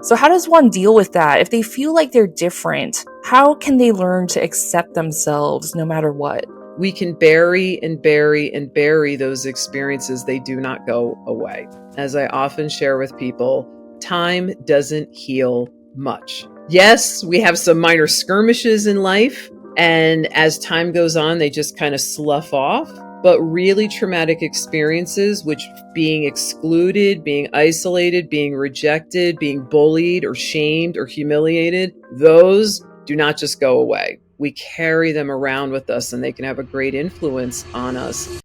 So how does one deal with that? If they feel like they're different, how can they learn to accept themselves no matter what? We can bury and bury and bury those experiences. They do not go away. As I often share with people, time doesn't heal much. Yes, we have some minor skirmishes in life, and as time goes on, they just kind of slough off. But really traumatic experiences, which being excluded, being isolated, being rejected, being bullied or shamed or humiliated, those do not just go away. We carry them around with us, and they can have a great influence on us.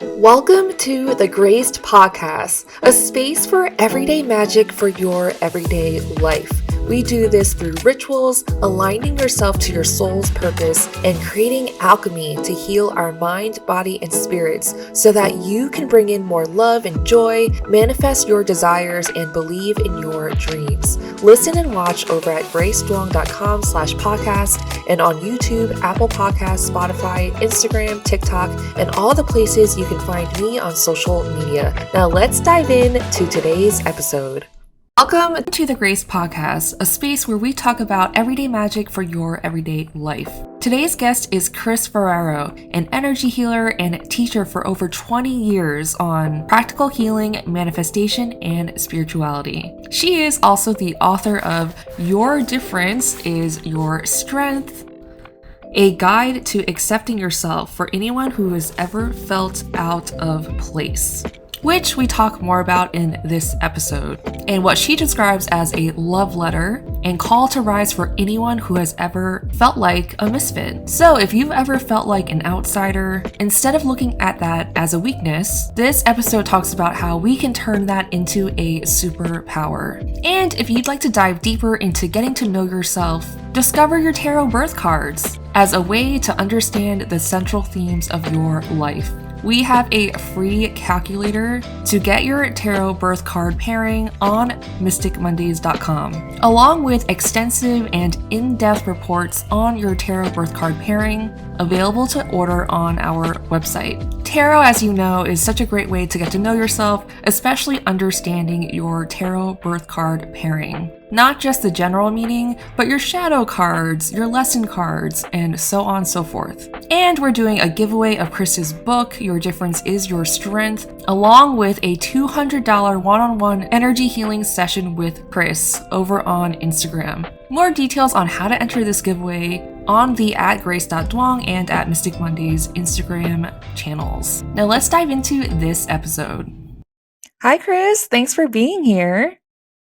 Welcome to the GRACED podcast, a space for everyday magic for your everyday life. We do this through rituals, aligning yourself to your soul's purpose, and creating alchemy to heal our mind, body, and spirits so that you can bring in more love and joy, manifest your desires, and believe in your dreams. Listen and watch over at graceduong.com/podcast and on YouTube, Apple Podcasts, Spotify, Instagram, TikTok, and all the places you can find me on social media. Now let's dive in to today's episode. Welcome to the GRACED podcast, a space where we talk about everyday magic for your everyday life. Today's guest is Kris Ferraro, an energy healer and teacher for over 20 years on practical healing, manifestation, and spirituality. She is also the author of Your Difference is Your Strength, a guide to accepting yourself for anyone who has ever felt out of place, which we talk more about in this episode, and what she describes as a love letter and call to rise for anyone who has ever felt like a misfit. So if you've ever felt like an outsider, instead of looking at that as a weakness, this episode talks about how we can turn that into a superpower. And if you'd like to dive deeper into getting to know yourself, discover your tarot birth cards as a way to understand the central themes of your life. We have a free calculator to get your tarot birth card pairing on mysticmondays.com, along with extensive and in-depth reports on your tarot birth card pairing, available to order on our website. Tarot, as you know, is such a great way to get to know yourself, especially understanding your tarot birth card pairing. Not just the general meaning, but your shadow cards, your lesson cards, and so on and so forth. And we're doing a giveaway of Kris's book, Your Difference is Your Strength, along with a $200 one-on-one energy healing session with Kris over on Instagram. More details on how to enter this giveaway on the @grace.duong and at Mystic Mondays Instagram channels. Now let's dive into this episode. Hi, Kris. Thanks for being here.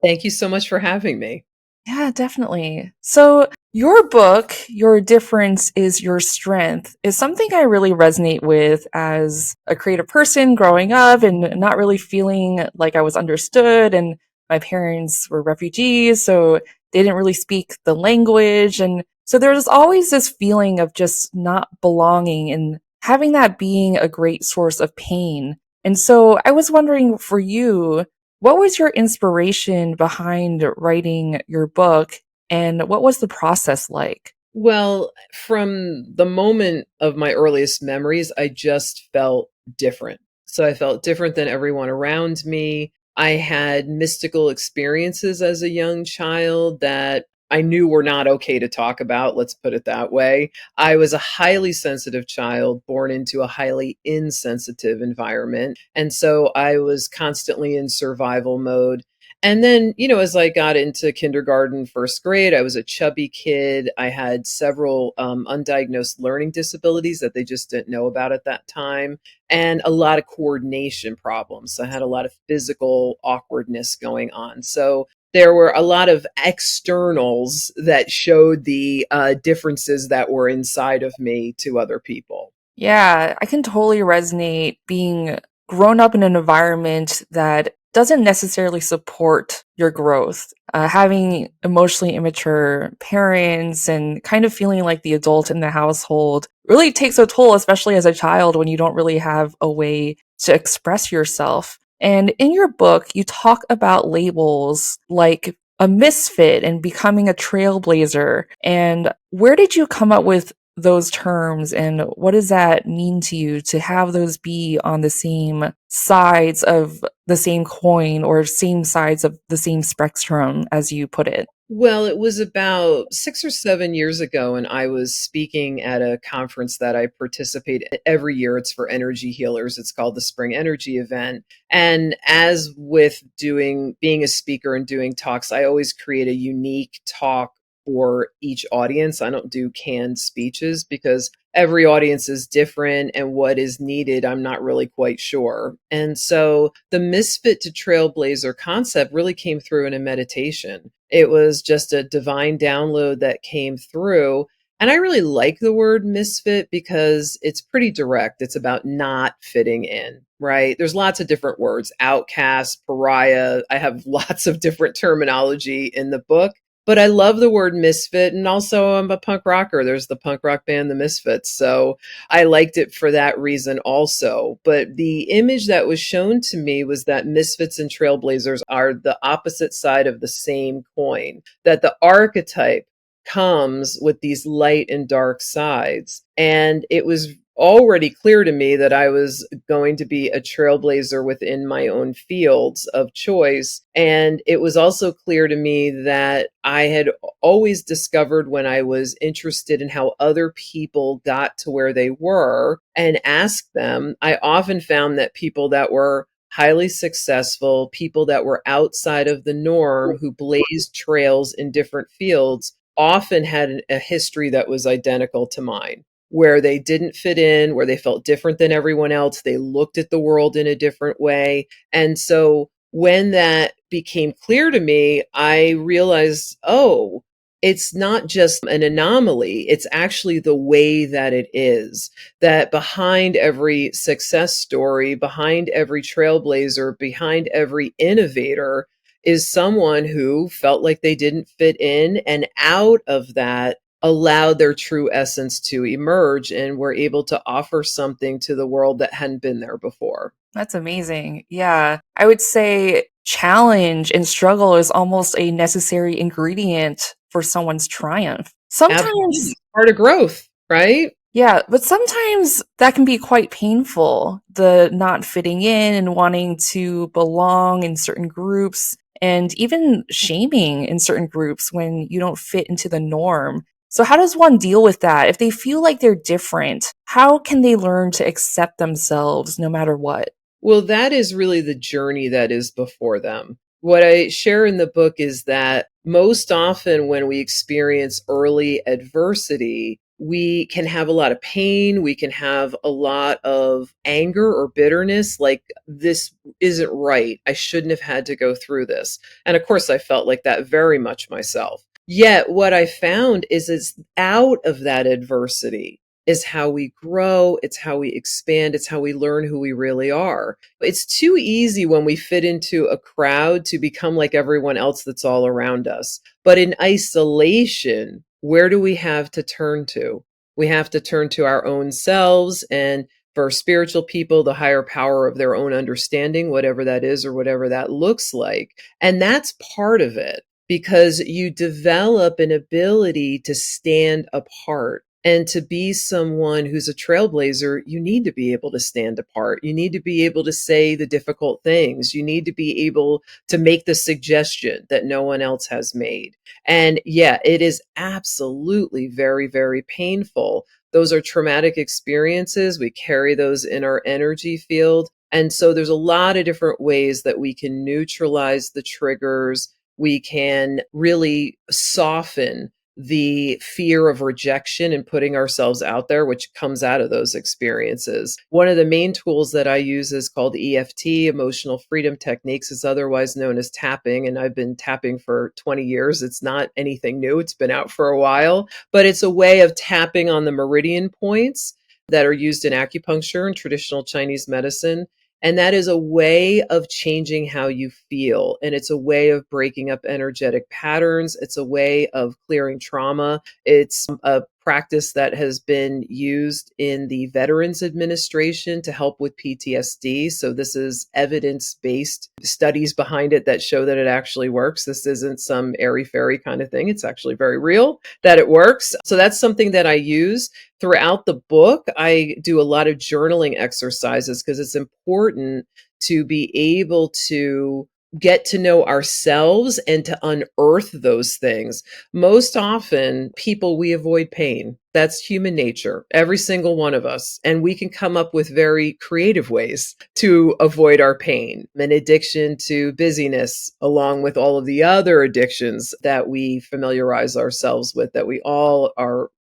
Thank you so much for having me. Yeah, definitely. So your book, Your Difference is Your Strength, is something I really resonate with as a creative person growing up and not really feeling like I was understood. And my parents were refugees, so they didn't really speak the language. And so there was always this feeling of just not belonging and having that being a great source of pain. And so I was wondering for you, what was your inspiration behind writing your book, and what was the process like? Well, from the moment of my earliest memories, I just felt different. So I felt different than everyone around me. I had mystical experiences as a young child that I knew were not okay to talk about, let's put it that way. I was a highly sensitive child born into a highly insensitive environment. And so I was constantly in survival mode. And then, as I got into kindergarten, first grade, I was a chubby kid. I had several undiagnosed learning disabilities that they just didn't know about at that time, and a lot of coordination problems. So I had a lot of physical awkwardness going on. So there were a lot of externals that showed the differences that were inside of me to other people. Yeah, I can totally resonate being grown up in an environment that doesn't necessarily support your growth. Having emotionally immature parents and kind of feeling like the adult in the household really takes a toll, especially as a child when you don't really have a way to express yourself. And in your book, you talk about labels like a misfit and becoming a trailblazer. And where did you come up with those terms, and what does that mean to you to have those be on the same sides of the same coin or same sides of the same spectrum, as you put it? Well, it was about 6 or 7 years ago, and I was speaking at a conference that I participate in every year. It's for energy healers. It's called the Spring Energy Event. And as with being a speaker and doing talks, I always create a unique talk for each audience. I don't do canned speeches because every audience is different and what is needed, I'm not really quite sure. And so the Misfit to Trailblazer concept really came through in a meditation. It was just a divine download that came through. And I really like the word misfit because it's pretty direct. It's about not fitting in, right? There's lots of different words, outcast, pariah. I have lots of different terminology in the book. But I love the word misfit. And also, I'm a punk rocker. There's the punk rock band, the Misfits. So I liked it for that reason also. But the image that was shown to me was that Misfits and Trailblazers are the opposite side of the same coin, that the archetype comes with these light and dark sides. And it was already clear to me that I was going to be a trailblazer within my own fields of choice. And it was also clear to me that I had always discovered when I was interested in how other people got to where they were and asked them, I often found that people that were highly successful, people that were outside of the norm, who blazed trails in different fields, often had a history that was identical to mine, where they didn't fit in, where they felt different than everyone else. They looked at the world in a different way. And so when that became clear to me, I realized, oh, it's not just an anomaly. It's actually the way that it is, that behind every success story, behind every trailblazer, behind every innovator is someone who felt like they didn't fit in, and out of that allowed their true essence to emerge and were able to offer something to the world that hadn't been there before. That's amazing. Yeah. I would say challenge and struggle is almost a necessary ingredient for someone's triumph. Absolutely. Sometimes, Part of growth, right? yeah, but sometimes that can be quite painful, the not fitting in and wanting to belong in certain groups, and even shaming in certain groups when you don't fit into the norm. So, how does one deal with that? If they feel like they're different, how can they learn to accept themselves no matter what? Well, that is really the journey that is before them. What I share in the book is that most often when we experience early adversity, we can have a lot of pain. We can have a lot of anger or bitterness, like, this isn't right. I shouldn't have had to go through this. And of course, I felt like that very much myself. Yet, what I found is it's out of that adversity is how we grow, it's how we expand, it's how we learn who we really are. It's too easy when we fit into a crowd to become like everyone else that's all around us. But in isolation, where do we have to turn to? We have to turn to our own selves, and for spiritual people, the higher power of their own understanding, whatever that is or whatever that looks like. And that's part of it, because you develop an ability to stand apart. And to be someone who's a trailblazer, you need to be able to stand apart. You need to be able to say the difficult things. You need to be able to make the suggestion that no one else has made. And yeah, it is absolutely very, very painful. Those are traumatic experiences. We carry those in our energy field. And so there's a lot of different ways that we can neutralize the triggers. We can really soften the fear of rejection and putting ourselves out there, which comes out of those experiences. One of the main tools that I use is called EFT, Emotional Freedom Techniques. It's otherwise known as tapping, and I've been tapping for 20 years. It's not anything new. It's been out for a while, but it's a way of tapping on the meridian points that are used in acupuncture and traditional Chinese medicine. And that is a way of changing how you feel. And it's a way of breaking up energetic patterns. It's a way of clearing trauma. It's a practice that has been used in the Veterans Administration to help with PTSD. So this is evidence-based studies behind it that show that it actually works. This isn't some airy-fairy kind of thing. It's actually very real that it works. So that's something that I use. Throughout the book, I do a lot of journaling exercises because it's important to be able to get to know ourselves and to unearth those things. Most often, we avoid pain. That's human nature, every single one of us. And we can come up with very creative ways to avoid our pain. An addiction to busyness, along with all of the other addictions that we familiarize ourselves with, that we all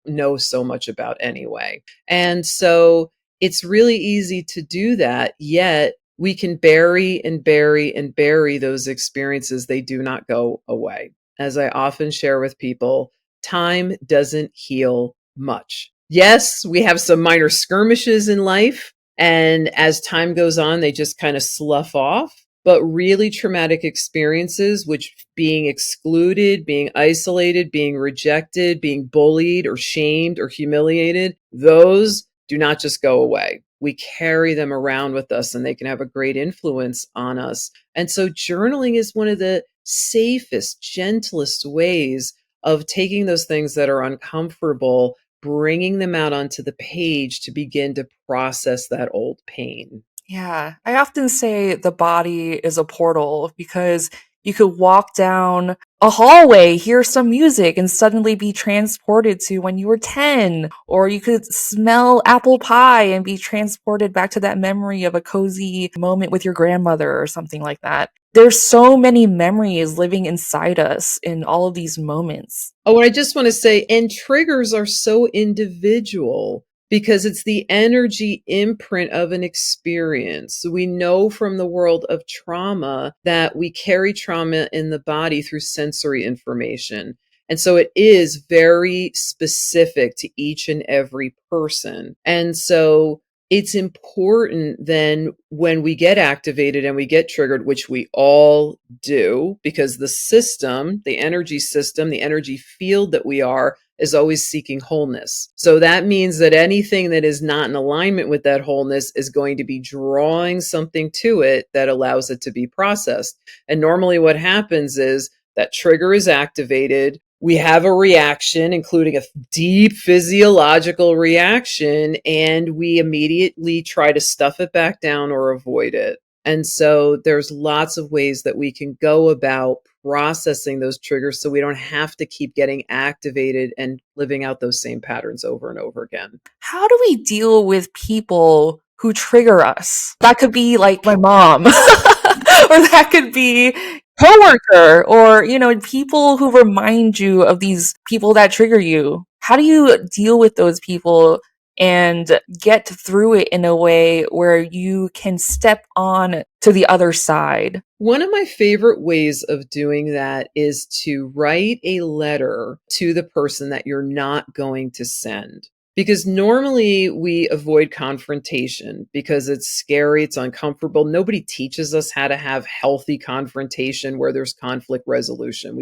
know so much about anyway. And so it's really easy to do that, yet we can bury and bury and bury those experiences. They do not go away. As I often share with people, time doesn't heal much. Yes, we have some minor skirmishes in life, and as time goes on, they just kind of slough off. But really traumatic experiences, which being excluded, being isolated, being rejected, being bullied or shamed or humiliated, those do not just go away. We carry them around with us and they can have a great influence on us. And so journaling is one of the safest, gentlest ways of taking those things that are uncomfortable, bringing them out onto the page to begin to process that old pain. Yeah, I often say the body is a portal because you could walk down a hallway, hear some music, and suddenly be transported to when you were 10. Or you could smell apple pie and be transported back to that memory of a cozy moment with your grandmother or something like that. There's so many memories living inside us in all of these moments. Oh, I just want to say, and triggers are so individual because it's the energy imprint of an experience. So we know from the world of trauma that we carry trauma in the body through sensory information. And so it is very specific to each and every person. And so it's important then when we get activated and we get triggered, which we all do, because the system, the energy system, the energy field that we are, is always seeking wholeness. So that means that anything that is not in alignment with that wholeness is going to be drawing something to it that allows it to be processed. And normally what happens is that trigger is activated. We have a reaction, including a deep physiological reaction, and we immediately try to stuff it back down or avoid it. And so there's lots of ways that we can go about processing those triggers so we don't have to keep getting activated and living out those same patterns over and over again. How do we deal with people who trigger us? That could be like my mom, or that could be coworker, or people who remind you of these people that trigger you. How do you deal with those people and get through it in a way where you can step on to the other side? One of my favorite ways of doing that is to write a letter to the person that you're not going to send. Because normally we avoid confrontation because it's scary, it's uncomfortable. Nobody teaches us how to have healthy confrontation where there's conflict resolution.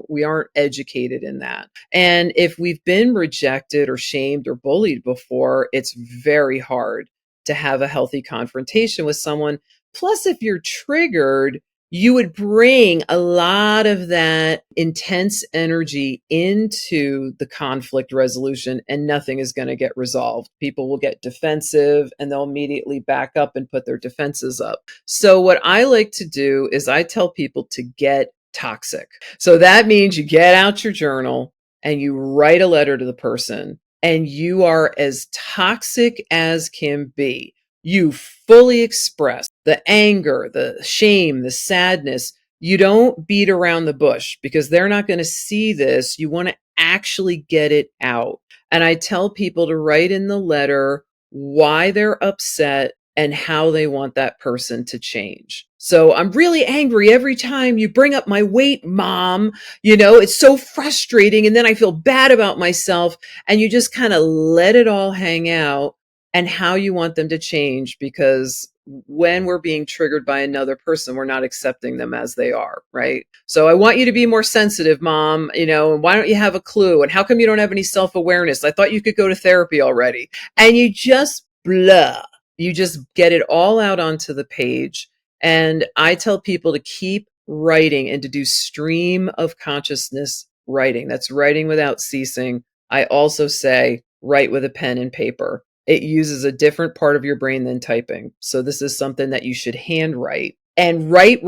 We aren't educated in that. And if we've been rejected or shamed or bullied before, it's very hard to have a healthy confrontation with someone. Plus, if you're triggered, you would bring a lot of that intense energy into the conflict resolution and nothing is going to get resolved. People will get defensive and they'll immediately back up and put their defenses up. So what I like to do is I tell people to get toxic. So that means you get out your journal and you write a letter to the person and you are as toxic as can be. You fully express the anger, the shame, the sadness. You don't beat around the bush because they're not going to see this. You want to actually get it out. And I tell people to write in the letter why they're upset and how they want that person to change. So I'm really angry every time you bring up my weight, Mom. It's so frustrating. And then I feel bad about myself. And you just kind of let it all hang out and how you want them to change, because when we're being triggered by another person, we're not accepting them as they are, right? So I want you to be more sensitive, Mom, and why don't you have a clue? And how come you don't have any self-awareness? I thought you could go to therapy already. And you just you just get it all out onto the page. And I tell people to keep writing and to do stream of consciousness writing. That's writing without ceasing. I also say write with a pen and paper. it uses a different part of your brain than typing. So this is something that you should handwrite. And write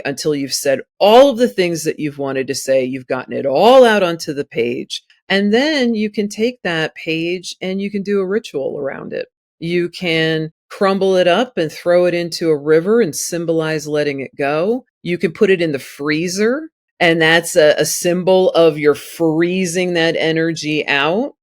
until you've said all of the things that you've wanted to say. You've gotten it all out onto the page. And then you can take that page and you can do a ritual around it. You can crumble it up and throw it into a river and symbolize letting it go. You can put it in the freezer, and that's a symbol of your freezing that energy out.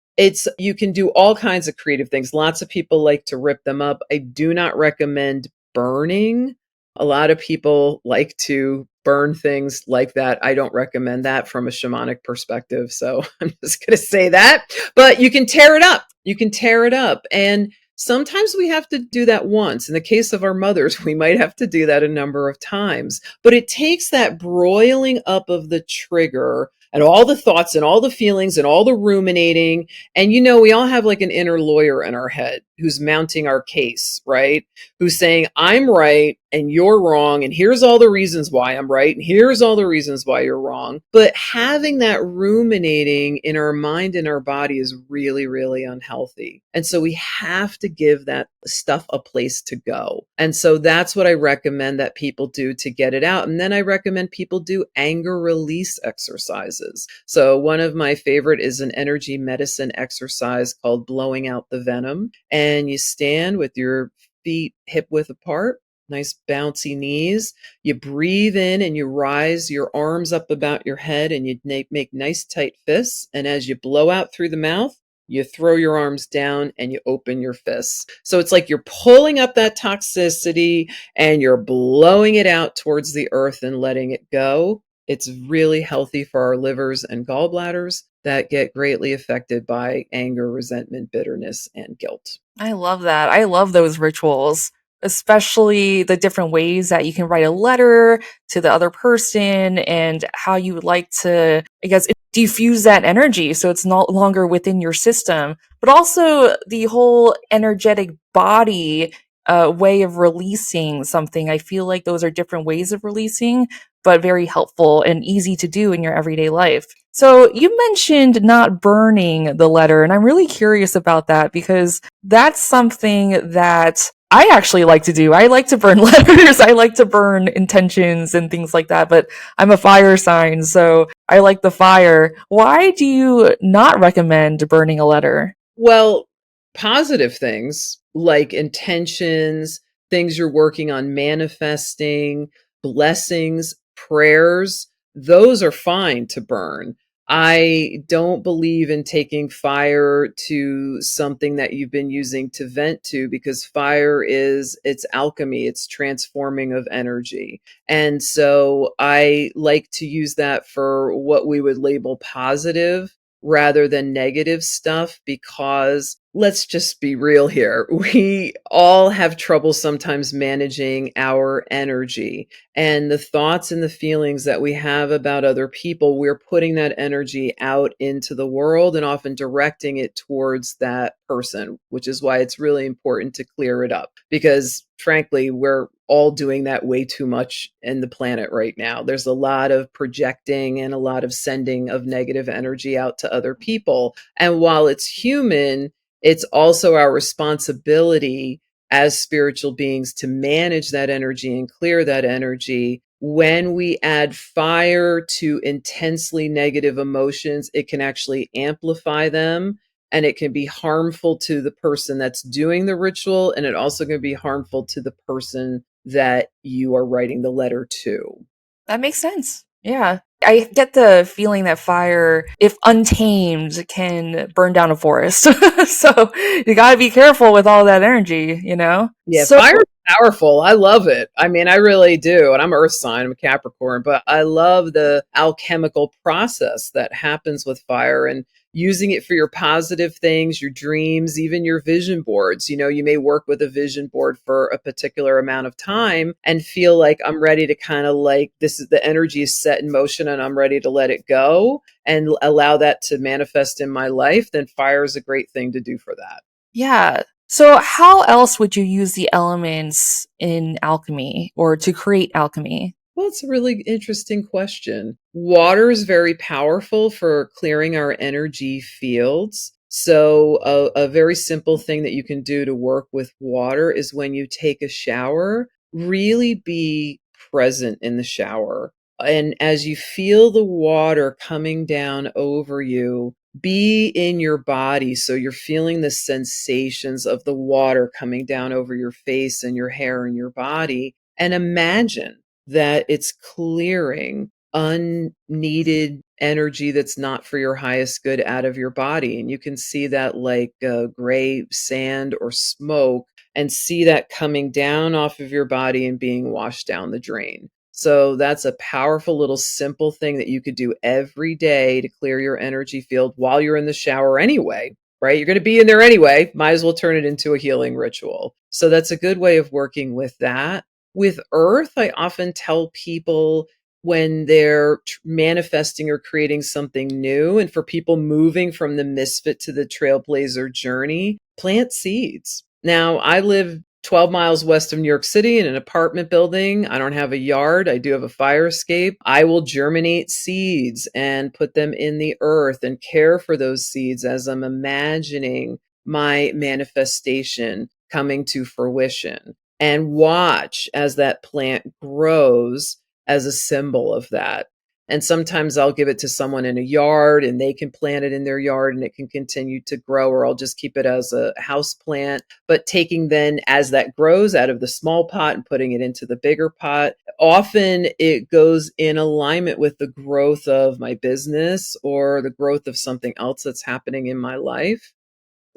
You can do all kinds of creative things. Lots of people like to rip them up. I do not recommend burning. A lot of people like to burn things like that. I don't recommend that from a shamanic perspective. So I'm just going to say that. But you can tear it up. You can tear it up. And sometimes we have to do that once. In the case of our mothers, we might have to do that a number of times. But it takes that broiling up of the trigger and all the thoughts and all the feelings and all the ruminating. And, we all have like an inner lawyer in our head who's mounting our case, right? Who's saying, I'm right and you're wrong. And here's all the reasons why I'm right. And here's all the reasons why you're wrong. But having that ruminating in our mind and our body is really, really unhealthy. And so we have to give that stuff a place to go. And so that's what I recommend that people do to get it out. And then I recommend people do anger release exercises. So one of my favorite is an energy medicine exercise called blowing out the venom. And you stand with your feet hip width apart, nice bouncy knees. You breathe in and you rise your arms up about your head and you make nice tight fists. And as you blow out through the mouth, you throw your arms down and you open your fists. So it's like you're pulling up that toxicity and you're blowing it out towards the earth and letting it go. It's really healthy for our livers and gallbladders that get greatly affected by anger, resentment, bitterness, and guilt. I love that. I love those rituals, especially the different ways that you can write a letter to the other person and how you would like to, I guess, diffuse that energy so it's no longer within your system, but also the whole energetic body way of releasing something. I feel like those are different ways of releasing, but very helpful and easy to do in your everyday life. So you mentioned not burning the letter, and I'm really curious about that because that's something that I actually like to do. I like to burn letters. I like to burn intentions and things like that, but I'm a fire sign, so I like the fire. Why do you not recommend burning a letter? Well, positive things like intentions, things you're working on manifesting, blessings, prayers, those are fine to burn. I don't believe in taking fire to something that you've been using to vent to, because fire it's alchemy, it's transforming of energy. And so I like to use that for what we would label positive rather than negative stuff, because let's just be real here. We all have trouble sometimes managing our energy, and the thoughts and the feelings that we have about other people, we're putting that energy out into the world and often directing it towards that person, which is why it's really important to clear it up, because frankly, we're all doing that way too much in the planet right now. There's a lot of projecting and a lot of sending of negative energy out to other people. And while it's human, it's also our responsibility as spiritual beings to manage that energy and clear that energy. When we add fire to intensely negative emotions, it can actually amplify them, and it can be harmful to the person that's doing the ritual, and it also can be harmful to the person that you are writing the letter to. That makes sense. Yeah. I get the feeling that fire, if untamed, can burn down a forest. So you gotta be careful with all that energy, you know? Yeah, So fire's powerful. I love it. I mean, I really do. And I'm Earth sign, I'm a Capricorn, but I love the alchemical process that happens with fire and using it for your positive things, your dreams, even your vision boards. You may work with a vision board for a particular amount of time and feel like I'm ready to kind of like, this is the energy is set in motion and I'm ready to let it go and allow that to manifest in my life. Then fire is a great thing to do for that. yeah. So how else would you use the elements in alchemy or to create alchemy? Well, it's a really interesting question. Water is very powerful for clearing our energy fields. So a very simple thing that you can do to work with water is when you take a shower, really be present in the shower. And as you feel the water coming down over you, be in your body. So you're feeling the sensations of the water coming down over your face and your hair and your body. And imagine that it's clearing unneeded energy that's not for your highest good out of your body. And you can see that like gray sand or smoke, and see that coming down off of your body and being washed down the drain. So that's a powerful little simple thing that you could do every day to clear your energy field while you're in the shower anyway, right? You're going to be in there anyway. Might as well turn it into a healing ritual. So that's a good way of working with that. With earth, I often tell people when they're manifesting or creating something new, and for people moving from the misfit to the trailblazer journey, plant seeds. Now, I live 12 miles west of New York City in an apartment building. I don't have a yard. I do have a fire escape. I will germinate seeds and put them in the earth and care for those seeds as I'm imagining my manifestation coming to fruition, and watch as that plant grows as a symbol of that. And sometimes I'll give it to someone in a yard and they can plant it in their yard and it can continue to grow, or I'll just keep it as a house plant. But taking then as that grows out of the small pot and putting it into the bigger pot, often it goes in alignment with the growth of my business or the growth of something else that's happening in my life.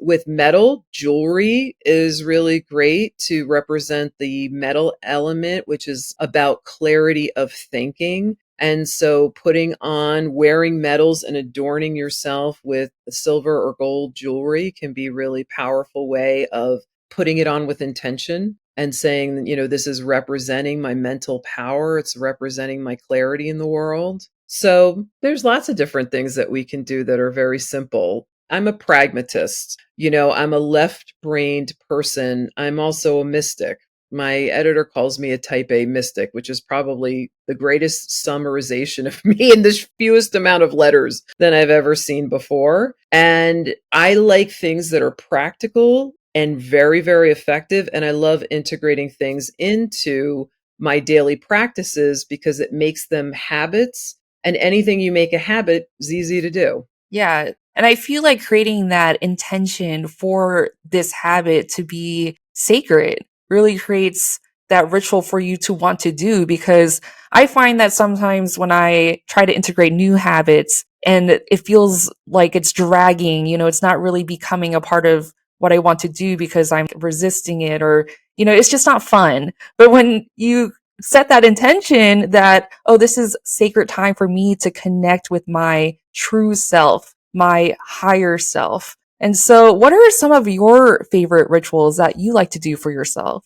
With metal, jewelry is really great to represent the metal element, which is about clarity of thinking. And so wearing metals and adorning yourself with silver or gold jewelry can be a really powerful way of putting it on with intention and saying, this is representing my mental power. It's representing my clarity in the world. So there's lots of different things that we can do that are very simple. I'm a pragmatist. I'm a left-brained person. I'm also a mystic. My editor calls me a type A mystic, which is probably the greatest summarization of me in the fewest amount of letters than I've ever seen before. And I like things that are practical and very, very effective. And I love integrating things into my daily practices because it makes them habits. And anything you make a habit is easy to do. Yeah. And I feel like creating that intention for this habit to be sacred really creates that ritual for you to want to do, because I find that sometimes when I try to integrate new habits and it feels like it's dragging, it's not really becoming a part of what I want to do because I'm resisting it, or, it's just not fun. But when you set that intention that, oh, this is sacred time for me to connect with my true self, my higher self. And so what are some of your favorite rituals that you like to do for yourself?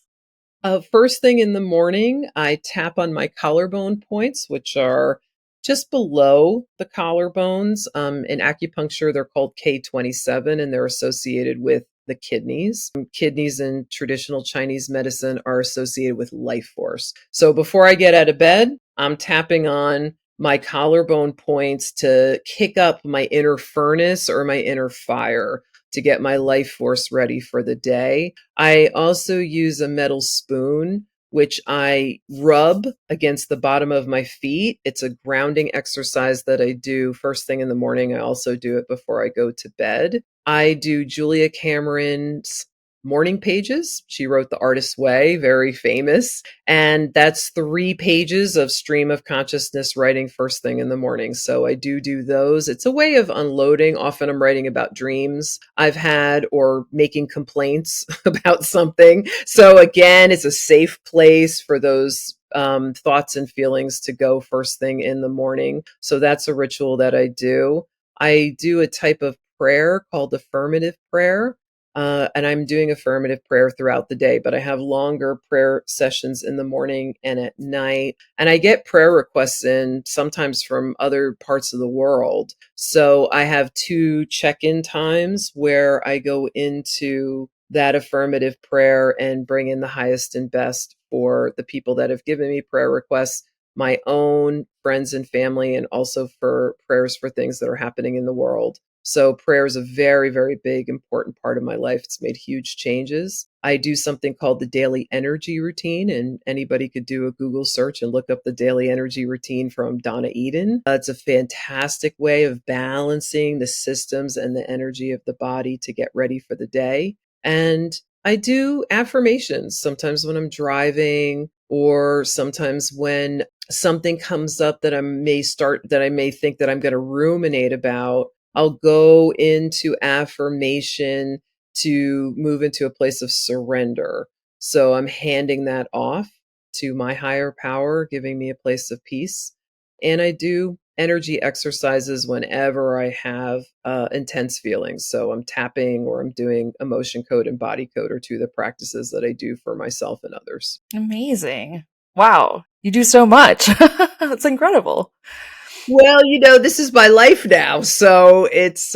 First thing in the morning, I tap on my collarbone points, which are just below the collarbones. In acupuncture, they're called K27, and they're associated with the kidneys. Kidneys in traditional Chinese medicine are associated with life force. So before I get out of bed, I'm tapping on my collarbone points to kick up my inner furnace or my inner fire to get my life force ready for the day. I also use a metal spoon, which I rub against the bottom of my feet. It's a grounding exercise that I do first thing in the morning. I also do it before I go to bed. I do Julia Cameron's morning pages. She wrote The Artist's Way, very famous. And that's 3 pages of stream of consciousness writing first thing in the morning. So I do those. It's a way of unloading. Often I'm writing about dreams I've had or making complaints about something. So again, it's a safe place for those thoughts and feelings to go first thing in the morning. So that's a ritual that I do. I do a type of prayer called affirmative prayer. And I'm doing affirmative prayer throughout the day, but I have longer prayer sessions in the morning and at night. And I get prayer requests in sometimes from other parts of the world. So I have 2 check-in times where I go into that affirmative prayer and bring in the highest and best for the people that have given me prayer requests, my own friends and family, and also for prayers for things that are happening in the world. So prayer is a very, very big, important part of my life. It's made huge changes. I do something called the daily energy routine, and anybody could do a Google search and look up the daily energy routine from Donna Eden. It's a fantastic way of balancing the systems and the energy of the body to get ready for the day. And I do affirmations sometimes when I'm driving, or sometimes when something comes up that I may think that I'm going to ruminate about. I'll go into affirmation to move into a place of surrender. So I'm handing that off to my higher power, giving me a place of peace. And I do energy exercises whenever I have intense feelings. So I'm tapping, or I'm doing emotion code and body code, or two of the practices that I do for myself and others. Amazing. Wow. You do so much. It's incredible. Well, this is my life now. So it's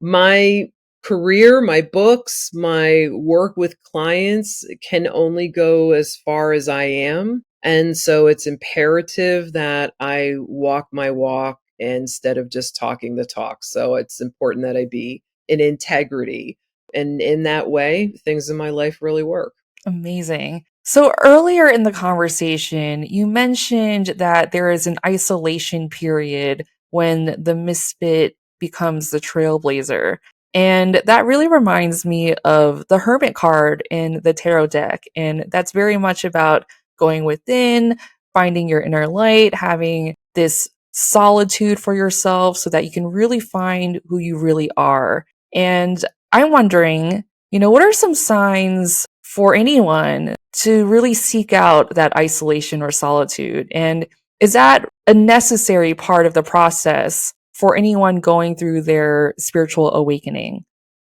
my career, my books, my work with clients can only go as far as I am. And so it's imperative that I walk my walk instead of just talking the talk. So it's important that I be in integrity. And in that way, things in my life really work. Amazing. So earlier in the conversation, you mentioned that there is an isolation period when the misfit becomes the trailblazer. And that really reminds me of the hermit card in the tarot deck. And that's very much about going within, finding your inner light, having this solitude for yourself so that you can really find who you really are. And I'm wondering, what are some signs for anyone to really seek out that isolation or solitude? And is that a necessary part of the process for anyone going through their spiritual awakening?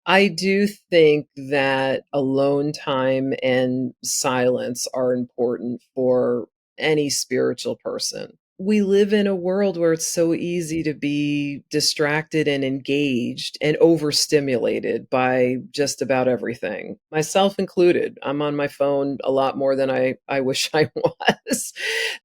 I do think that alone time and silence are important for any spiritual person. We live in a world where it's so easy to be distracted and engaged and overstimulated by just about everything, myself included. I'm on my phone a lot more than I wish I was.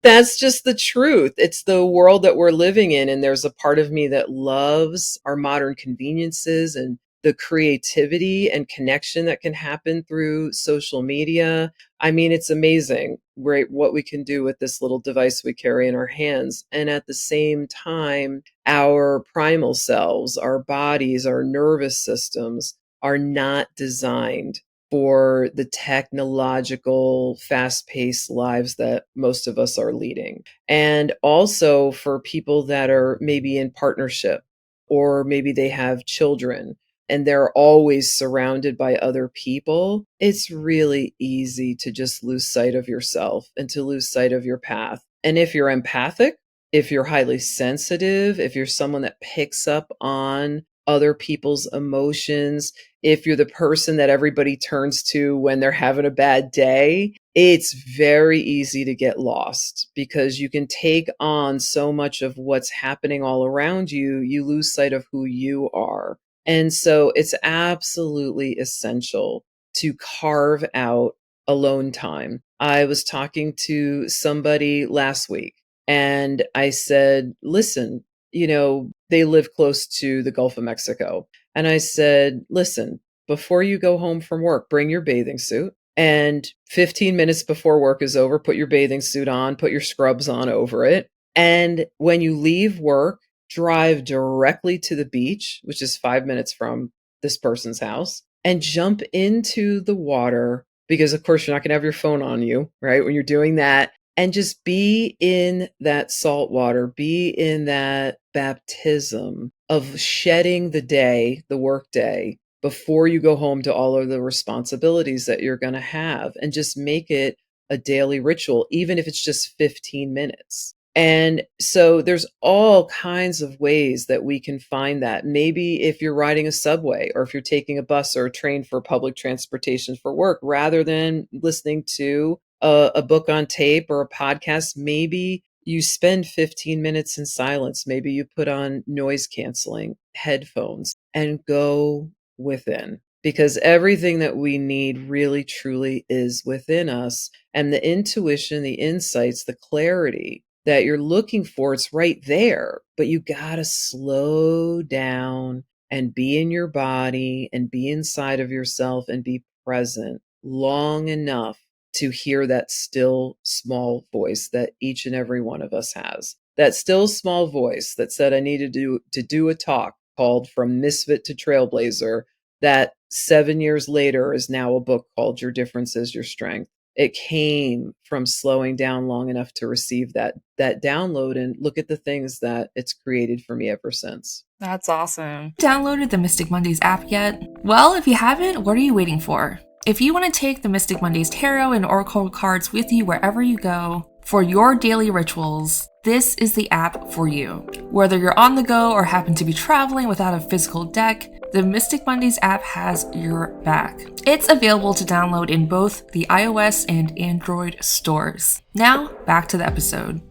That's just the truth. It's the world that we're living in. And there's a part of me that loves our modern conveniences and the creativity and connection that can happen through social media. I mean, it's amazing, right, what we can do with this little device we carry in our hands. And at the same time, our primal selves, our bodies, our nervous systems are not designed for the technological, fast-paced lives that most of us are leading. And also for people that are maybe in partnership, or maybe they have children, and they're always surrounded by other people, it's really easy to just lose sight of yourself and to lose sight of your path. And if you're empathic, if you're highly sensitive, if you're someone that picks up on other people's emotions, if you're the person that everybody turns to when they're having a bad day, it's very easy to get lost because you can take on so much of what's happening all around you. You lose sight of who you are. And so it's absolutely essential to carve out alone time. I was talking to somebody last week and I said, listen, they live close to the Gulf of Mexico. And I said, listen, before you go home from work, bring your bathing suit. And 15 minutes before work is over, put your bathing suit on, put your scrubs on over it. And when you leave work, drive directly to the beach, which is 5 minutes from this person's house, and jump into the water because, of course, you're not going to have your phone on you, right? When you're doing that, and just be in that salt water, be in that baptism of shedding the day, the work day, before you go home to all of the responsibilities that you're going to have, and just make it a daily ritual, even if it's just 15 minutes. And so there's all kinds of ways that we can find that. Maybe if you're riding a subway, or if you're taking a bus or a train for public transportation for work, rather than listening to a book on tape or a podcast, maybe you spend 15 minutes in silence. Maybe you put on noise canceling headphones and go within, because everything that we need really truly is within us. And the intuition, the insights, the clarity that you're looking for, it's right there, but you gotta slow down and be in your body and be inside of yourself and be present long enough to hear that still small voice that each and every one of us has. That still small voice that said I needed to do a talk called From Misfit to Trailblazer, that 7 years later is now a book called Your Difference is Your Strength. It came from slowing down long enough to receive that download and look at the things that it's created for me ever since. That's awesome. Downloaded the Mystic Mondays app yet? Well, if you haven't, what are you waiting for? If you want to take the Mystic Mondays tarot and oracle cards with you wherever you go for your daily rituals, this is the app for you. Whether you're on the go or happen to be traveling without a physical deck, the Mystic Mondays app has your back. It's available to download in both the iOS and Android stores. Now, back to the episode.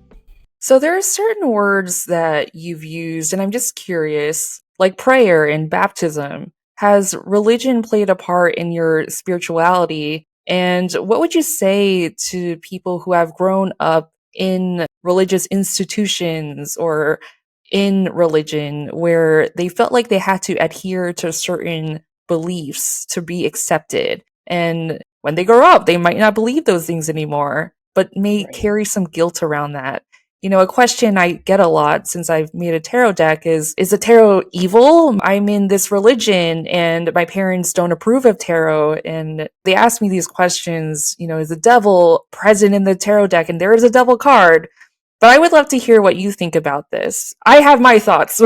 So there are certain words that you've used, and I'm just curious, like prayer and baptism. Has religion played a part in your spirituality? And what would you say to people who have grown up in religious institutions or in religion where they felt like they had to adhere to certain beliefs to be accepted? And when they grow up, they might not believe those things anymore, but may Right. carry some guilt around that. You know, a question I get a lot since I've made a tarot deck is the tarot evil? I'm in this religion and my parents don't approve of tarot. And they ask me these questions, you know, is the devil present in the tarot deck? And there is a devil card. But I would love to hear what you think about this. I have my thoughts.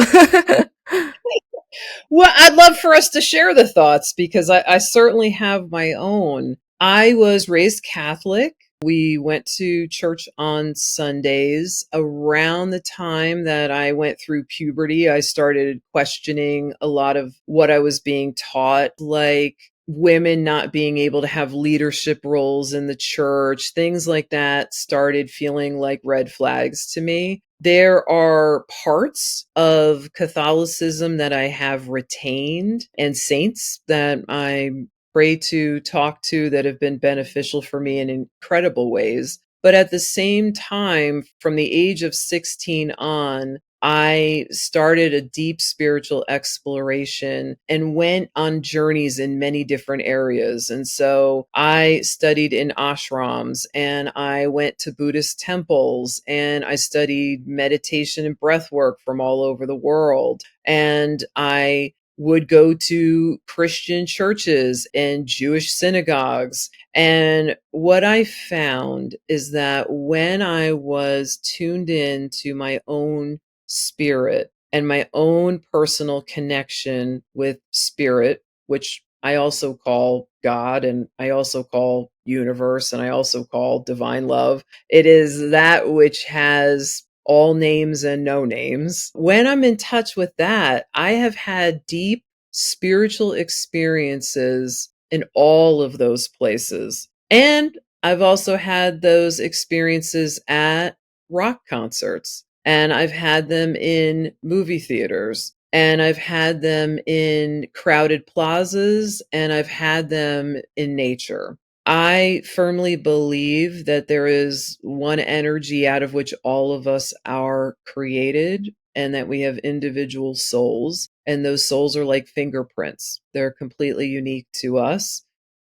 Well, I'd love for us to share the thoughts because I certainly have my own. I was raised Catholic. We went to church on Sundays. Around the time that I went through puberty, I started questioning a lot of what I was being taught, like women not being able to have leadership roles in the church, things like that started feeling like red flags to me. There are parts of Catholicism that I have retained and saints that I pray to, talk to, that have been beneficial for me in incredible ways. But at the same time, from the age of 16 on, I started a deep spiritual exploration and went on journeys in many different areas. And so I studied in ashrams and I went to Buddhist temples and I studied meditation and breath work from all over the world. And I would go to Christian churches and Jewish synagogues. And what I found is that when I was tuned in to my own spirit and my own personal connection with spirit, which I also call God and I also call universe and I also call divine love. It is that which has all names and no names. When I'm in touch with that, I have had deep spiritual experiences in all of those places. And I've also had those experiences at rock concerts. And I've had them in movie theaters, and I've had them in crowded plazas, and I've had them in nature. I firmly believe that there is one energy out of which all of us are created, and that we have individual souls. And those souls are like fingerprints, they're completely unique to us.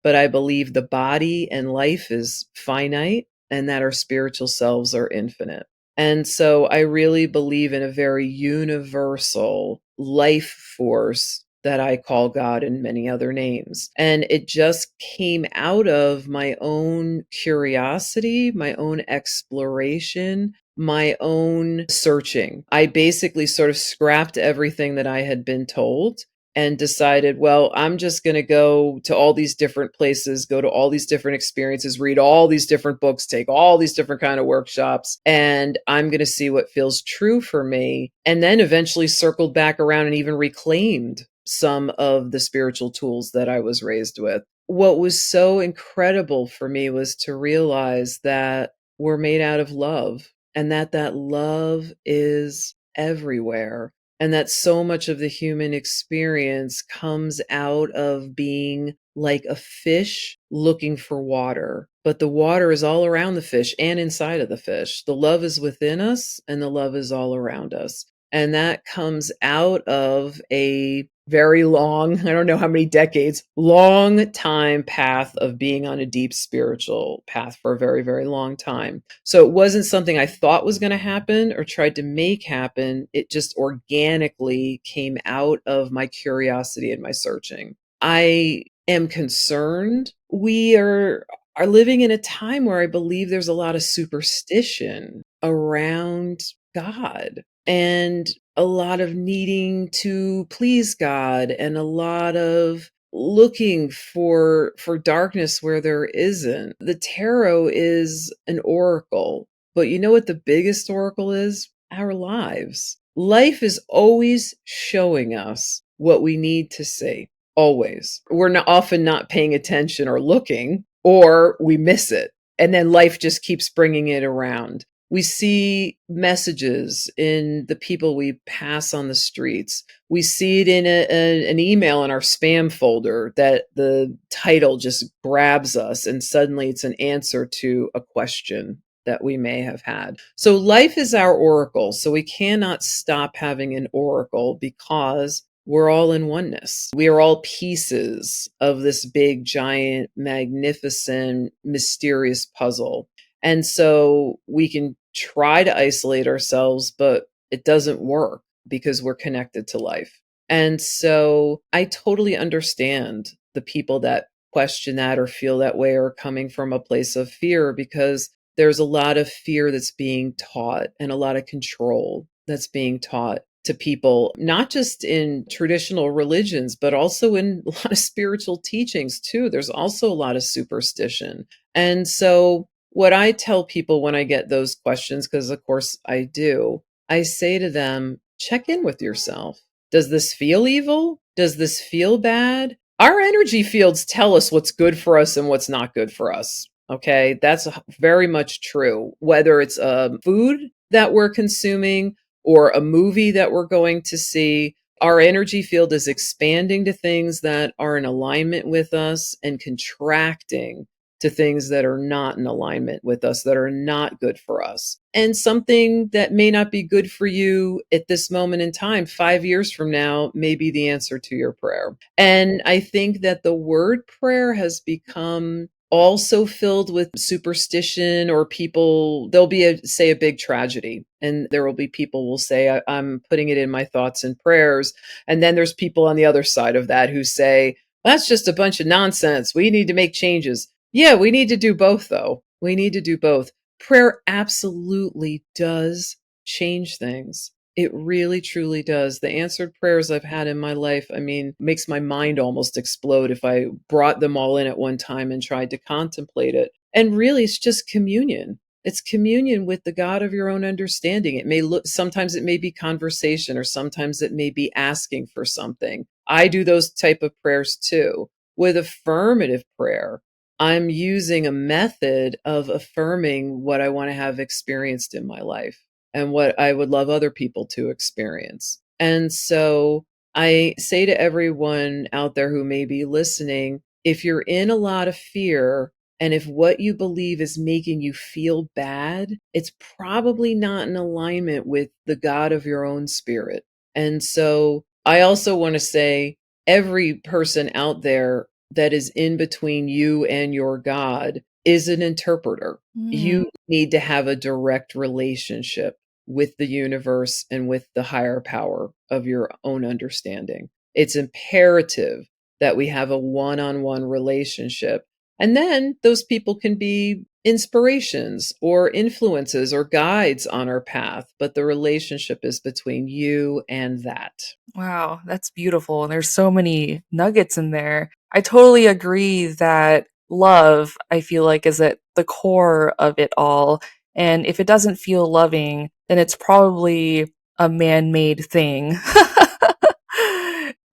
But I believe the body and life is finite, and that our spiritual selves are infinite. And so I really believe in a very universal life force that I call God and many other names. And it just came out of my own curiosity, my own exploration, my own searching. I basically sort of scrapped everything that I had been told and decided, well, I'm just going to go to all these different places, go to all these different experiences, read all these different books, take all these different kind of workshops, and I'm going to see what feels true for me. And then eventually circled back around and even reclaimed some of the spiritual tools that I was raised with. What was so incredible for me was to realize that we're made out of love and that love is everywhere. And that so much of the human experience comes out of being like a fish looking for water. But the water is all around the fish and inside of the fish. The love is within us and the love is all around us. And that comes out of a very long, I don't know how many decades, long time path of being on a deep spiritual path for a very, very long time. So it wasn't something I thought was going to happen or tried to make happen. It just organically came out of my curiosity and my searching. I am concerned. We are living in a time where I believe there's a lot of superstition around God and a lot of needing to please God and a lot of looking for darkness where there isn't. The tarot is an oracle, but you know what the biggest oracle is? Our lives. Life is always showing us what we need to see. Always. We're often not paying attention or looking, or we miss it. And then life just keeps bringing it around. We see messages in the people we pass on the streets. We see it in an email in our spam folder that the title just grabs us and suddenly it's an answer to a question that we may have had. So life is our oracle. So we cannot stop having an oracle because we're all in oneness. We are all pieces of this big, giant, magnificent, mysterious puzzle. And so we can try to isolate ourselves, but it doesn't work because we're connected to life. And so I totally understand the people that question that or feel that way or coming from a place of fear, because there's a lot of fear that's being taught and a lot of control that's being taught to people, not just in traditional religions, but also in a lot of spiritual teachings too. There's also a lot of superstition. And so what I tell people when I get those questions, because of course I do, I say to them, check in with yourself. Does this feel evil? Does this feel bad? Our energy fields tell us what's good for us and what's not good for us. Okay, that's very much true. Whether it's food that we're consuming or a movie that we're going to see, our energy field is expanding to things that are in alignment with us and contracting to things that are not in alignment with us, that are not good for us. And something that may not be good for you at this moment in time, 5 years from now, may be the answer to your prayer. And I think that the word prayer has become also filled with superstition, or people, there'll be a big tragedy and there will be people will say, I'm putting it in my thoughts and prayers. And then there's people on the other side of that who say, that's just a bunch of nonsense. We need to make changes. Yeah, we need to do both though. We need to do both. Prayer absolutely does change things. It really, truly does. The answered prayers I've had in my life, I mean, makes my mind almost explode if I brought them all in at one time and tried to contemplate it. And really, it's just communion. It's communion with the God of your own understanding. It may look, sometimes it may be conversation, or sometimes it may be asking for something. I do those type of prayers too. With affirmative prayer, I'm using a method of affirming what I want to have experienced in my life and what I would love other people to experience. And so I say to everyone out there who may be listening, if you're in a lot of fear and if what you believe is making you feel bad, it's probably not in alignment with the God of your own spirit. And so I also want to say, every person out there that is in between you and your God is an interpreter. You need to have a direct relationship with the universe and with the higher power of your own understanding. It's imperative that we have a one-on-one relationship. And then those people can be inspirations or influences or guides on our path, but the relationship is between you and that. Wow, that's beautiful. And there's so many nuggets in there. I totally agree that love, I feel like, is at the core of it all. And if it doesn't feel loving, then it's probably a man-made thing.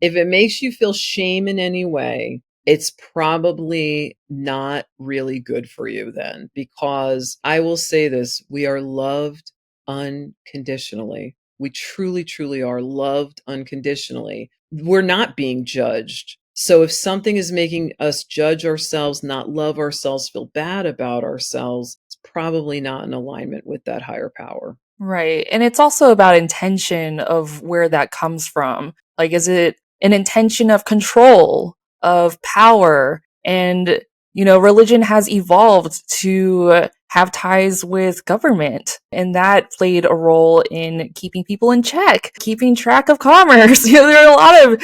If it makes you feel shame in any way, it's probably not really good for you then, because I will say this, we are loved unconditionally. We truly, truly are loved unconditionally. We're not being judged. So if something is making us judge ourselves, not love ourselves, feel bad about ourselves, it's probably not in alignment with that higher power. Right. And it's also about intention of where that comes from. Like, is it an intention of control, of power? And, religion has evolved to have ties with government. And that played a role in keeping people in check, keeping track of commerce. There are a lot of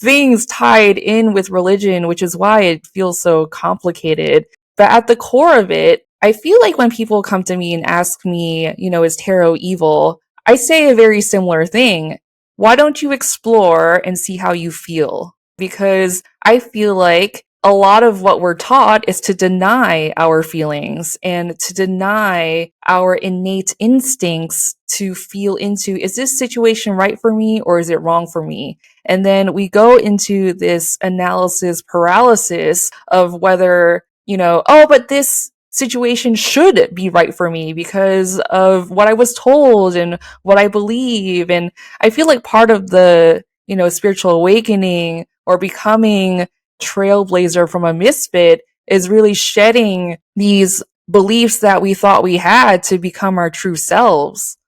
things tied in with religion, which is why it feels so complicated. But at the core of it, I feel like when people come to me and ask me, is tarot evil? I say a very similar thing. Why don't you explore and see how you feel? Because I feel like a lot of what we're taught is to deny our feelings and to deny our innate instincts to feel into, is this situation right for me or is it wrong for me? And then we go into this analysis paralysis of whether, oh, but this situation should be right for me because of what I was told and what I believe. And I feel like part of the, spiritual awakening or becoming trailblazer from a misfit is really shedding these beliefs that we thought we had to become our true selves.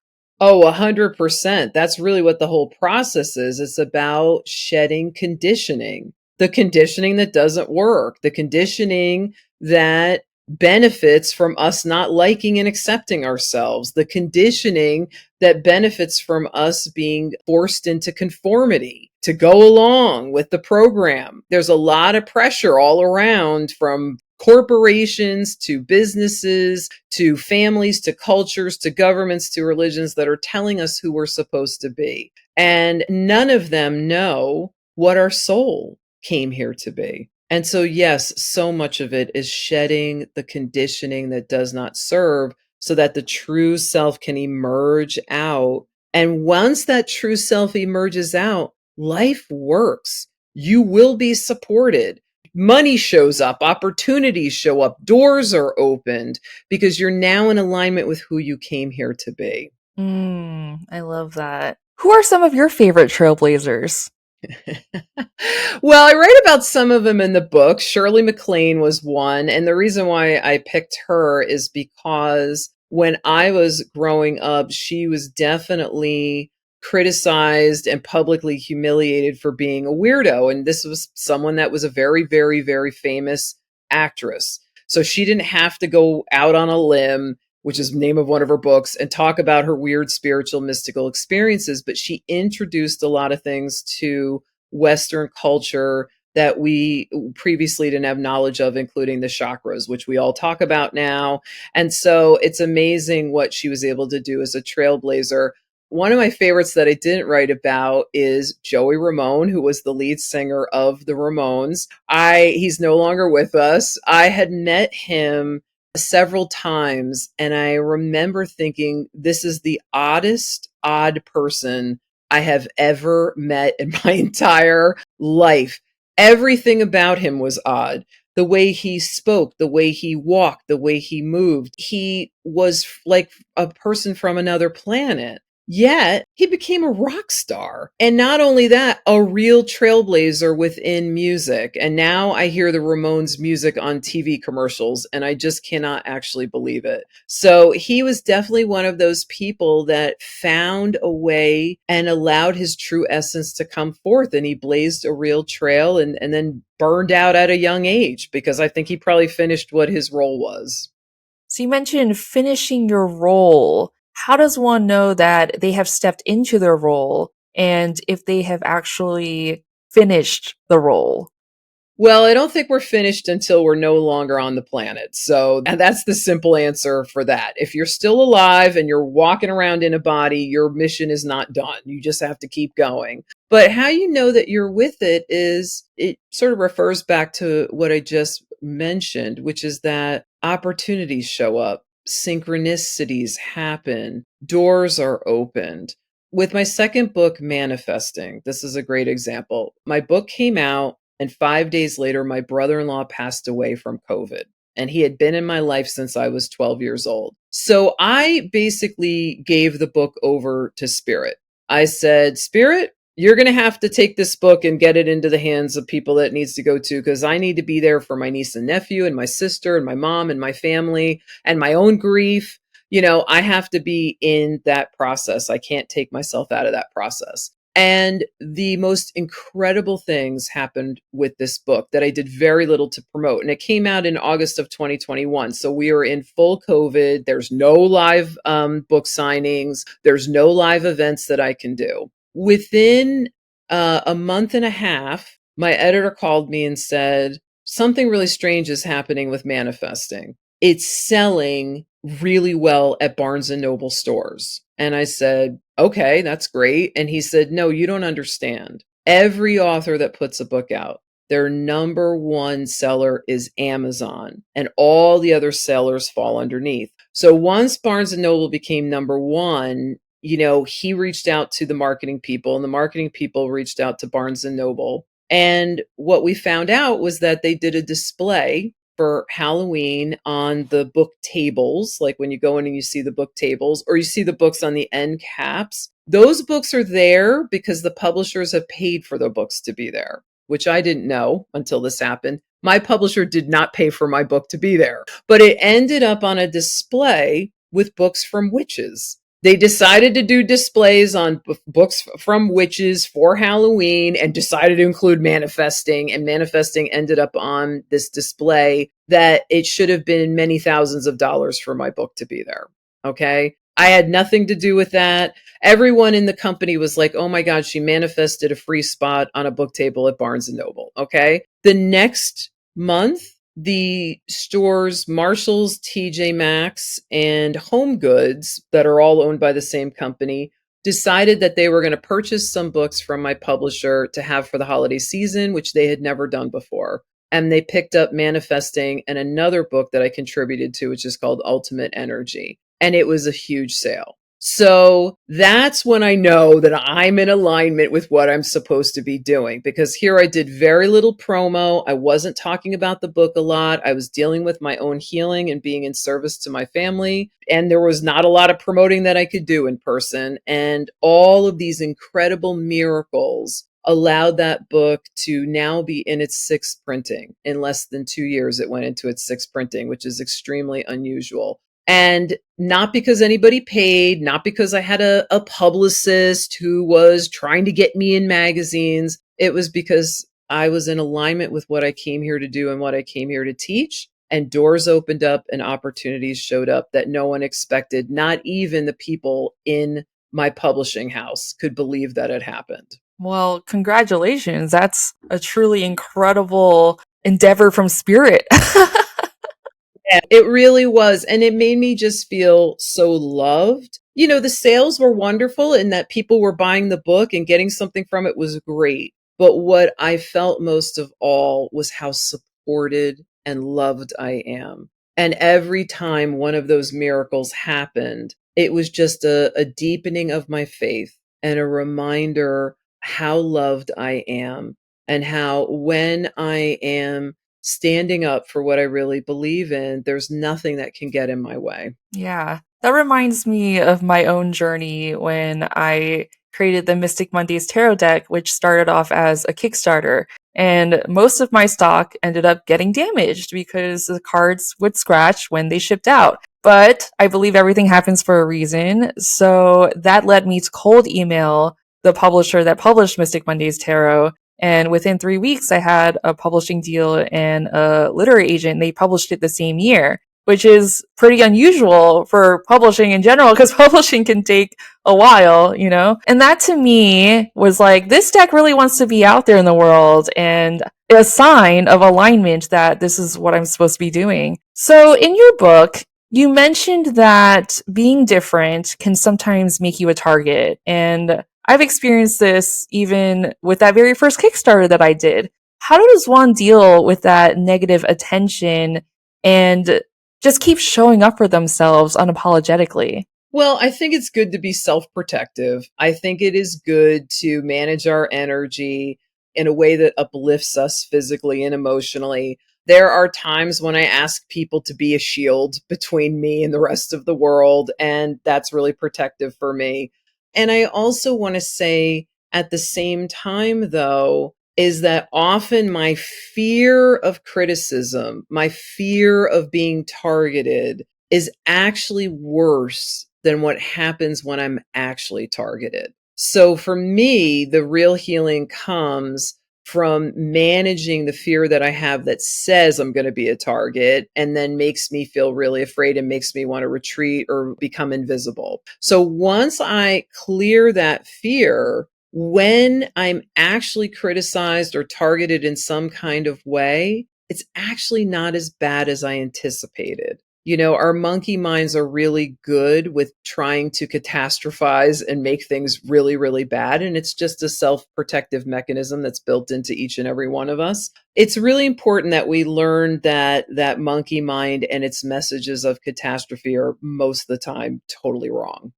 Oh, 100%. That's really what the whole process is. It's about shedding conditioning, the conditioning that doesn't work, the conditioning that benefits from us not liking and accepting ourselves, the conditioning that benefits from us being forced into conformity to go along with the program. There's a lot of pressure all around, from corporations to businesses to families to cultures to governments to religions, that are telling us who we're supposed to be. And none of them know what our soul came here to be. And so, yes, so much of it is shedding the conditioning that does not serve so that the true self can emerge out. And once that true self emerges out, life works. You will be supported. Money shows up, opportunities show up, doors are opened because you're now in alignment with who you came here to be. I love that. Who are some of your favorite trailblazers? Well, I write about some of them in the book. Shirley MacLaine was one. And the reason why I picked her is because when I was growing up, she was definitely criticized and publicly humiliated for being a weirdo. And this was someone that was a very, very, very famous actress. So she didn't have to go out on a limb, which is the name of one of her books, and talk about her weird spiritual mystical experiences. But she introduced a lot of things to Western culture that we previously didn't have knowledge of, including the chakras, which we all talk about now. And so it's amazing what she was able to do as a trailblazer. One of my favorites that I didn't write about is Joey Ramone, who was the lead singer of the Ramones. He's no longer with us. I had met him several times, and I remember thinking, this is the odd person I have ever met in my entire life. Everything about him was odd. The way he spoke, the way he walked, the way he moved. He was like a person from another planet. Yet he became a rock star. And not only that, a real trailblazer within music. And now I hear the Ramones music on TV commercials, and I just cannot actually believe it. So he was definitely one of those people that found a way and allowed his true essence to come forth. And he blazed a real trail and then burned out at a young age, because I think he probably finished what his role was. So you mentioned finishing your role. How does one know that they have stepped into their role and if they have actually finished the role? Well, I don't think we're finished until we're no longer on the planet. So that's the simple answer for that. If you're still alive and you're walking around in a body, your mission is not done. You just have to keep going. But how you know that you're with it sort of refers back to what I just mentioned, which is that opportunities show up, synchronicities happen, doors are opened. With my second book, Manifesting, this is a great example. My book came out, and 5 days later, my brother-in-law passed away from COVID. And he had been in my life since I was 12 years old. So I basically gave the book over to spirit. I said, Spirit, you're going to have to take this book and get it into the hands of people that it needs to go to, because I need to be there for my niece and nephew and my sister and my mom and my family and my own grief. I have to be in that process. I can't take myself out of that process. And the most incredible things happened with this book that I did very little to promote. And it came out in August of 2021. So we are in full COVID. There's no live book signings. There's no live events that I can do. Within a month and a half, my editor called me and said, something really strange is happening with manifesting. It's selling really well at Barnes and Noble stores. And I said, okay, that's great. And he said, no, you don't understand. Every author that puts a book out, their number one seller is Amazon, and all the other sellers fall underneath. So once Barnes and Noble became number one, he reached out to the marketing people, and the marketing people reached out to Barnes and Noble. And what we found out was that they did a display for Halloween on the book tables, like when you go in and you see the book tables, or you see the books on the end caps. Those books are there because the publishers have paid for the books to be there, which I didn't know until this happened. My publisher did not pay for my book to be there, but it ended up on a display with books from witches. They decided to do displays on books from witches for Halloween and decided to include manifesting. And manifesting ended up on this display that it should have been many thousands of dollars for my book to be there. Okay. I had nothing to do with that. Everyone in the company was like, oh my God, she manifested a free spot on a book table at Barnes and Noble. Okay. The next month, the stores Marshalls, TJ Maxx, and Home Goods, that are all owned by the same company, decided that they were going to purchase some books from my publisher to have for the holiday season, which they had never done before. And they picked up Manifesting and another book that I contributed to, which is called Ultimate Energy. And it was a huge sale. So that's when I know that I'm in alignment with what I'm supposed to be doing, because here I did very little promo. I wasn't talking about the book a lot. I was dealing with my own healing and being in service to my family. And there was not a lot of promoting that I could do in person. And all of these incredible miracles allowed that book to now be in its sixth printing. In less than 2 years, it went into its sixth printing, which is extremely unusual. And not because anybody paid, not because I had a publicist who was trying to get me in magazines. It was because I was in alignment with what I came here to do and what I came here to teach. And doors opened up and opportunities showed up that no one expected. Not even the people in my publishing house could believe that it happened. Well, congratulations. That's a truly incredible endeavor from Spirit. Yeah, it really was. And it made me just feel so loved. The sales were wonderful in that people were buying the book and getting something from it was great. But what I felt most of all was how supported and loved I am. And every time one of those miracles happened, it was just a deepening of my faith and a reminder how loved I am, and how when I am standing up for what I really believe in, there's nothing that can get in my way. Yeah, that reminds me of my own journey when I created the Mystic Mondays Tarot deck, which started off as a Kickstarter. And most of my stock ended up getting damaged because the cards would scratch when they shipped out. But I believe everything happens for a reason. So that led me to cold email the publisher that published Mystic Mondays Tarot. And within 3 weeks, I had a publishing deal and a literary agent. They published it the same year, which is pretty unusual for publishing in general, because publishing can take a while, And that to me was like, this deck really wants to be out there in the world, and a sign of alignment that this is what I'm supposed to be doing. So in your book, you mentioned that being different can sometimes make you a target. And I've experienced this even with that very first Kickstarter that I did. How does one deal with that negative attention and just keep showing up for themselves unapologetically? Well, I think it's good to be self-protective. I think it is good to manage our energy in a way that uplifts us physically and emotionally. There are times when I ask people to be a shield between me and the rest of the world, and that's really protective for me. And I also want to say at the same time, though, is that often my fear of criticism, my fear of being targeted is actually worse than what happens when I'm actually targeted. So for me, the real healing comes from managing the fear that I have that says I'm going to be a target and then makes me feel really afraid and makes me want to retreat or become invisible. So once I clear that fear, when I'm actually criticized or targeted in some kind of way, it's actually not as bad as I anticipated. You know, our monkey minds are really good with trying to catastrophize and make things really, really bad. And it's just a self-protective mechanism that's built into each and every one of us. It's really important that we learn that that monkey mind and its messages of catastrophe are most of the time totally wrong.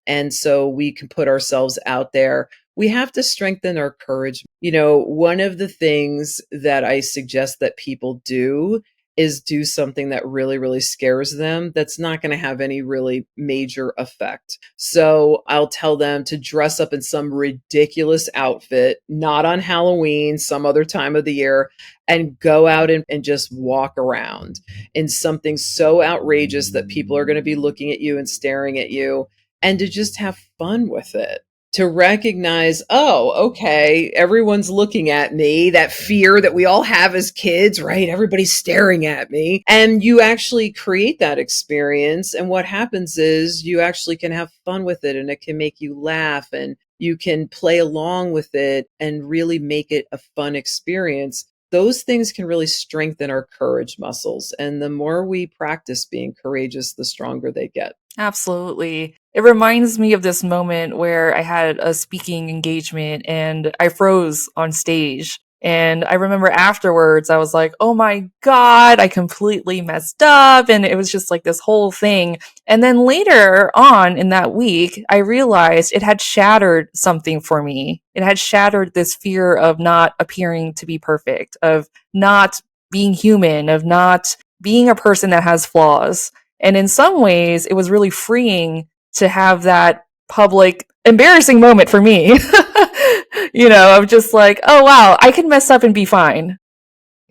And so we can put ourselves out there. We have to strengthen our courage. You know, one of the things that I suggest that people do is do something that really, really scares them that's not going to have any really major effect. So I'll tell them to dress up in some ridiculous outfit, not on Halloween, some other time of the year, and go out and just walk around in something so outrageous that people are going to be looking at you and staring at you, and to just have fun with it. To recognize, oh, okay, everyone's looking at me, that fear that we all have as kids, right? Everybody's staring at me. And you actually create that experience. And what happens is you actually can have fun with it, and it can make you laugh, and you can play along with it and really make it a fun experience. Those things can really strengthen our courage muscles. And the more we practice being courageous, the stronger they get. Absolutely. It reminds me of this moment where I had a speaking engagement and I froze on stage. And I remember afterwards, I was like, oh my God, I completely messed up. And it was just like this whole thing. And then later on in that week, I realized it had shattered something for me. It had shattered this fear of not appearing to be perfect, of not being human, of not being a person that has flaws. And in some ways, it was really freeing to have that public embarrassing moment for me, of just like, oh, wow, I can mess up and be fine.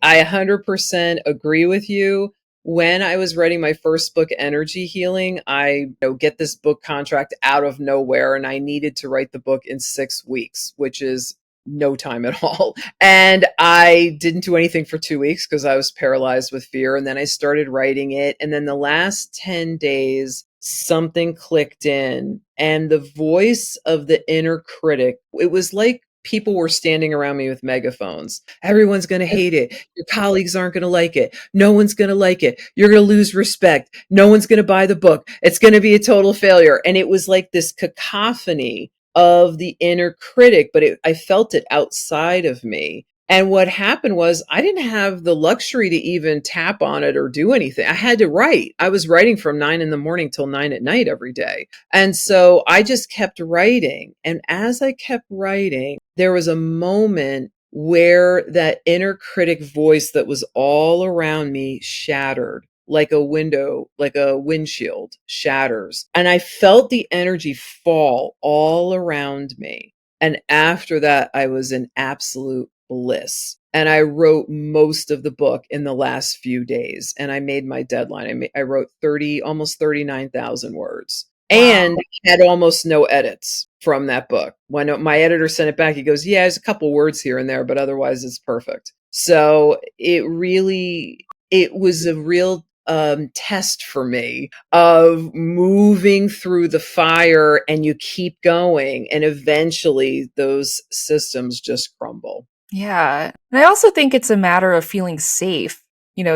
I 100% agree with you. When I was writing my first book, Energy Healing, I get this book contract out of nowhere, and I needed to write the book in 6 weeks, which is no time at all. And I didn't do anything for 2 weeks because I was paralyzed with fear. And then I started writing it. And then the last 10 days, something clicked in, and the voice of the inner critic, it was like people were standing around me with megaphones. Everyone's going to hate it. Your colleagues aren't going to like it. No one's going to like it. You're going to lose respect. No one's going to buy the book. It's going to be a total failure. And it was like this cacophony of the inner critic, but I felt it outside of me. And what happened was I didn't have the luxury to even tap on it or do anything. I had to write. I was writing from 9 a.m. till 9 p.m. every day. And so I just kept writing. And as I kept writing, there was a moment where that inner critic voice that was all around me shattered, like a window, like a windshield shatters. And I felt the energy fall all around me. And after that, I was in absolute bliss. And I wrote most of the book in the last few days, and I made my deadline. I wrote almost 39,000 words. Wow. And had almost no edits from that book. When my editor sent it back, he goes, yeah, there's a couple words here and there, but otherwise it's perfect. So it was a real test for me of moving through the fire, and you keep going, and eventually those systems just crumble. Yeah. And I also think it's a matter of feeling safe.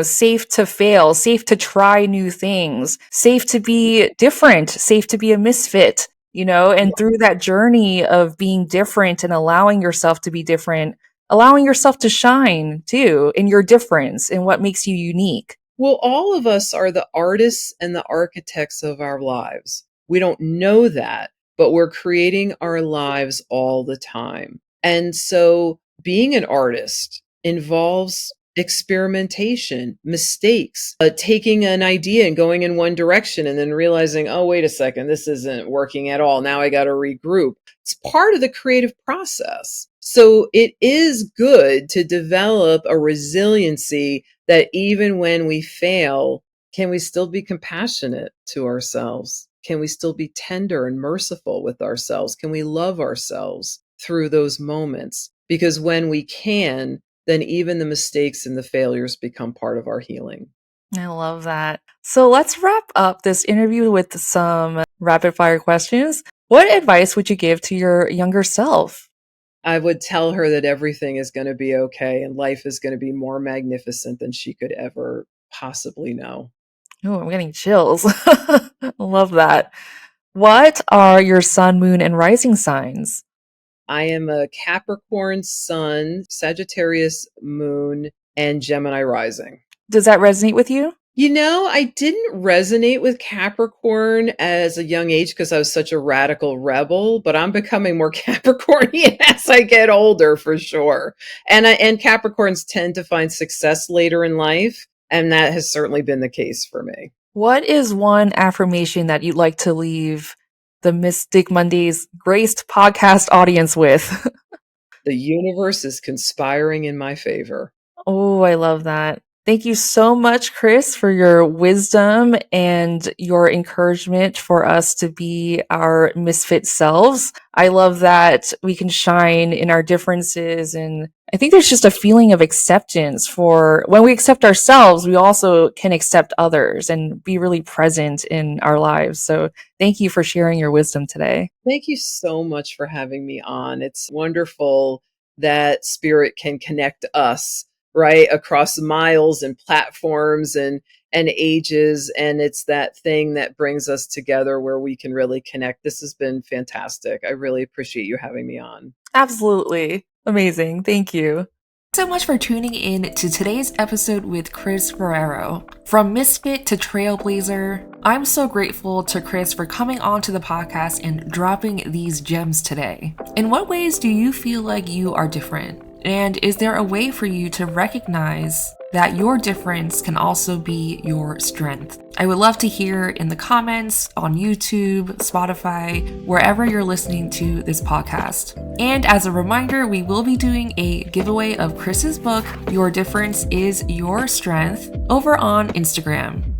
Safe to fail, safe to try new things, safe to be different, safe to be a misfit, and through that journey of being different and allowing yourself to be different, allowing yourself to shine too in your difference and what makes you unique. Well, all of us are the artists and the architects of our lives. We don't know that, but we're creating our lives all the time. And so being an artist involves experimentation, mistakes, taking an idea and going in one direction and then realizing, oh, wait a second, this isn't working at all. Now I got to regroup. It's part of the creative process. So it is good to develop a resiliency that even when we fail, can we still be compassionate to ourselves? Can we still be tender and merciful with ourselves? Can we love ourselves through those moments? Because when we can, then even the mistakes and the failures become part of our healing. I love that. So let's wrap up this interview with some rapid fire questions. What advice would you give to your younger self? I would tell her that everything is going to be okay and life is going to be more magnificent than she could ever possibly know. Oh, I'm getting chills. Love that. What are your sun, moon, and rising signs? I am a Capricorn sun, Sagittarius moon, and Gemini rising. Does that resonate with you? You know, I didn't resonate with Capricorn as a young age because I was such a radical rebel, but I'm becoming more Capricornian as I get older for sure. And Capricorns tend to find success later in life, and that has certainly been the case for me. What is one affirmation that you'd like to leave the Mystic Mondays Graced podcast audience with? The universe is conspiring in my favor. Oh, I love that. Thank you so much, Kris, for your wisdom and your encouragement for us to be our misfit selves. I love that we can shine in our differences. And I think there's just a feeling of acceptance for when we accept ourselves, we also can accept others and be really present in our lives. So thank you for sharing your wisdom today. Thank you so much for having me on. It's wonderful that spirit can connect us, right, across miles and platforms and ages. And it's that thing that brings us together where we can really connect. This has been fantastic. I really appreciate you having me on. Absolutely. Amazing. Thank you. So much for tuning in to today's episode with Kris Ferraro. From Misfit to Trailblazer, I'm so grateful to Kris for coming onto the podcast and dropping these gems today. In what ways do you feel like you are different? And is there a way for you to recognize that your difference can also be your strength? I would love to hear in the comments on YouTube, Spotify, wherever you're listening to this podcast. And as a reminder, we will be doing a giveaway of Kris's book, Your Difference is Your Strength, over on Instagram.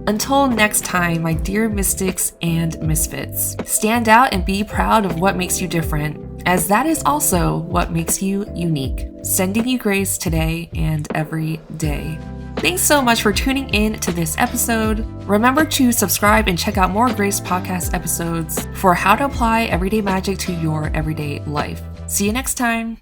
Until next time, my dear mystics and misfits, stand out and be proud of what makes you different, as that is also what makes you unique. Sending you grace today and every day. Thanks so much for tuning in to this episode. Remember to subscribe and check out more Grace podcast episodes for how to apply everyday magic to your everyday life. See you next time.